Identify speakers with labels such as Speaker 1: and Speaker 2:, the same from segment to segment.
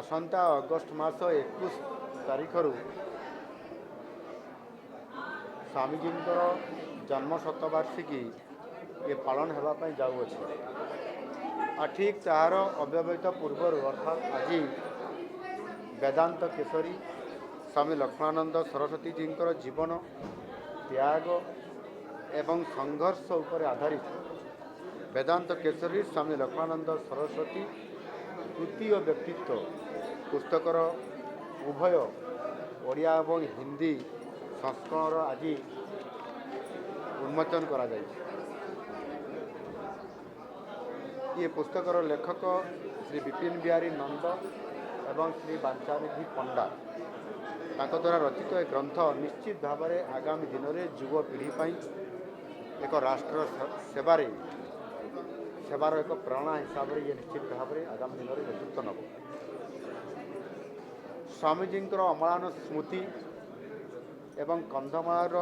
Speaker 1: आसंता August मास 21 तारीख स्वामीजी जन्म शतवार्षिकी ये पालन होगापी जाऊँचे आ ठीक तार अव्यवहित पूर्वर अर्थात आज वेदांत केशरी स्वामी लक्ष्मणानंद सरस्वती जी जीवन त्याग एवं संघर्ष उपर आधारित वेदांत केशरी स्वामी लक्ष्मणानंद सरस्वती तृतीय व्यक्तित्व पुस्तकर उभय ओडिया और हिंदी संस्करण आज उन्मोचन करा जायछि। ये पुस्तकर लेखक श्री विपिन बिहारी नंद एवं श्री बांचानिधि पंडा तांको द्वारा रचित एक ग्रंथ निश्चित भाव में आगामी दिन में युवपीढ़ी एक राष्ट्र सेवार एक प्रेरणा हिसाब से ये निश्चित भाव में आगामी दिन में नेतृत्व नब। स्वामीजी अमलान स्मृति एवं कंधमाल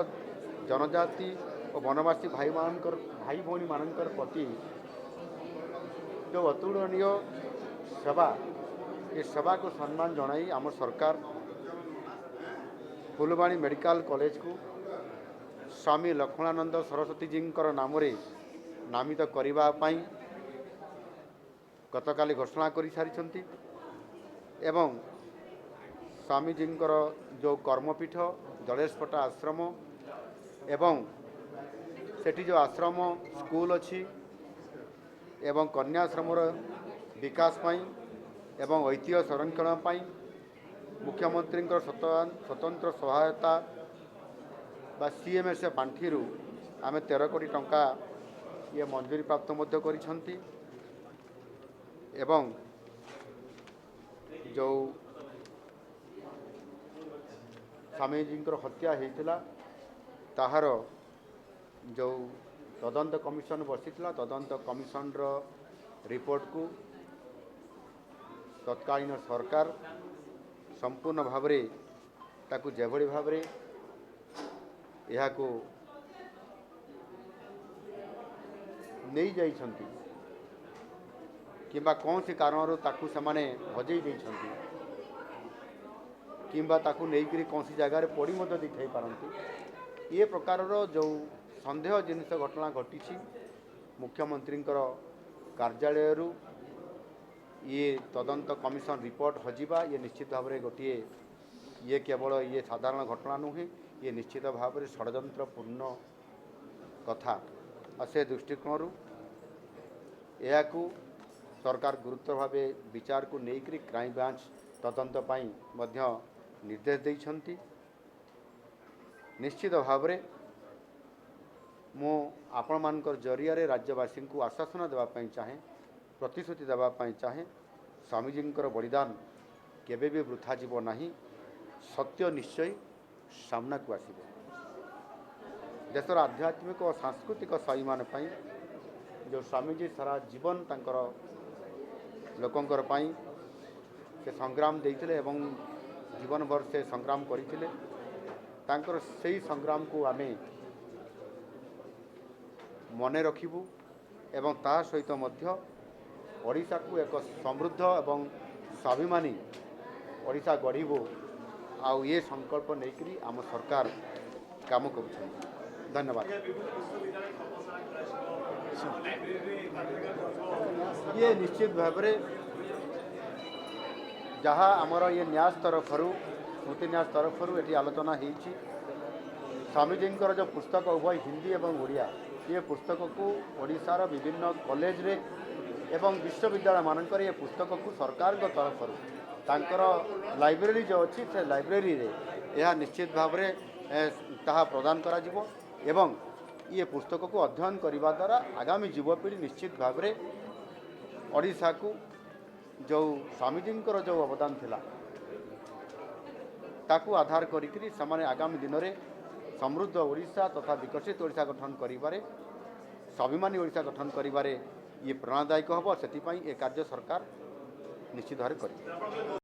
Speaker 1: जनजाति और वनवासी भाई भौणी मानकर प्रति जो अतुलनीय सेवा ये सेवा को सम्मान जनाई आम सरकार फुलवाणी मेडिकल कॉलेज को स्वामी लक्ष्मणानंद सरस्वती जी नाम नामित करने गतकाली घोषणा कर सारी एवं स्वामीजी जो कर्मपीठ जलेशपटा आश्रम एवं सेठी जो आश्रम स्कूल अच्छी एवं कन्याश्रम विकास पाई एवं ऐतिह्य संरक्षण मुख्यमंत्री स्वतंत्र सहायता बा सीएमएस पांठि आम 13 कोटी टंका ये मंजूरी प्राप्त करिसेंती एवं जो स्वामीजी हत्या होता ताहार जो तदंत कमिशन बसीला तदंत कमिशन रिपोर्ट को तत्कालीन सरकार संपूर्ण भाव ताकू जेभली भाव को नहीं जाइछंती किंबा कौन सी कारण ताकू से हजई देइछंती किंबा ताकू नहीं कौन सी जगार पड़ी दिखाई पारती ये प्रकार जो संदेह जिनस घटना घटी मुख्यमंत्री कार्यालय ये तदंत कमिशन रिपोर्ट हजिबा ये निश्चित भाव में गोटे ये केवल ये साधारण घटना नुहे ये निश्चित भाव में षड्यंत्रपूर्ण कथा से दृष्टिकोण या सरकार गुरुत्व भाव विचार को लेकर क्राइम ब्रांच तदंत मध्य निर्देश देइछंती। निश्चित भाव में मो आपण मानकर जरिया राज्यवासी को आश्वासन देवाई चाहे प्रतिश्रुति देवाई चाहे स्वामीजी बलिदान केबे भी वृथा जीव नहीं सत्य निश्चय सामना को आसिबो। देशर आध्यात्मिक और सांस्कृतिक शैली मान जो स्वामीजी सारा जीवन तांकर लोकंकर से संग्राम देइथिले एवं जीवन भर से संग्राम करथिले तांकर सेही संग्राम को आमे मने रखिबू एवं ता सहित मध्य ओडिशा को एक समृद्ध एवं स्वाभिमानी ओडिशा गढ़ीबू आउ ये संकल्प नहीं आम सरकार काम कर। धन्यवाद। ये निश्चित भाव में जहाँ आमर ये न्यास तरफ स्मृति न्यास तरफ ये आलोचना होती स्वामीजी जो पुस्तक उभय हिंदी एवं ओडिया ये पुस्तक को ओडिशार विभिन्न कॉलेज रे एवं विश्वविद्यालय मानकर ये पुस्तक को सरकार तरफ तांकर लाइब्रेरी जो अच्छी से लाइब्रेरी रे यह निश्चित भाव में ताहा प्रदान करा जिवो एवं ये पुस्तक को अध्ययन करने द्वारा आगामी युवपीढ़ी निश्चित भाव में ओडिशा को जो स्वामीजी जो अवदान थिला ताकू आधार करी समाने आगामी दिन में समृद्ध ओडिशा तथा विकसित ओडिशा गठन करिबारे स्वाभिमानी ओडिशा गठन करिबारे ये प्रेरणादायक हम से कार्य सरकार निश्चित भाव में करें।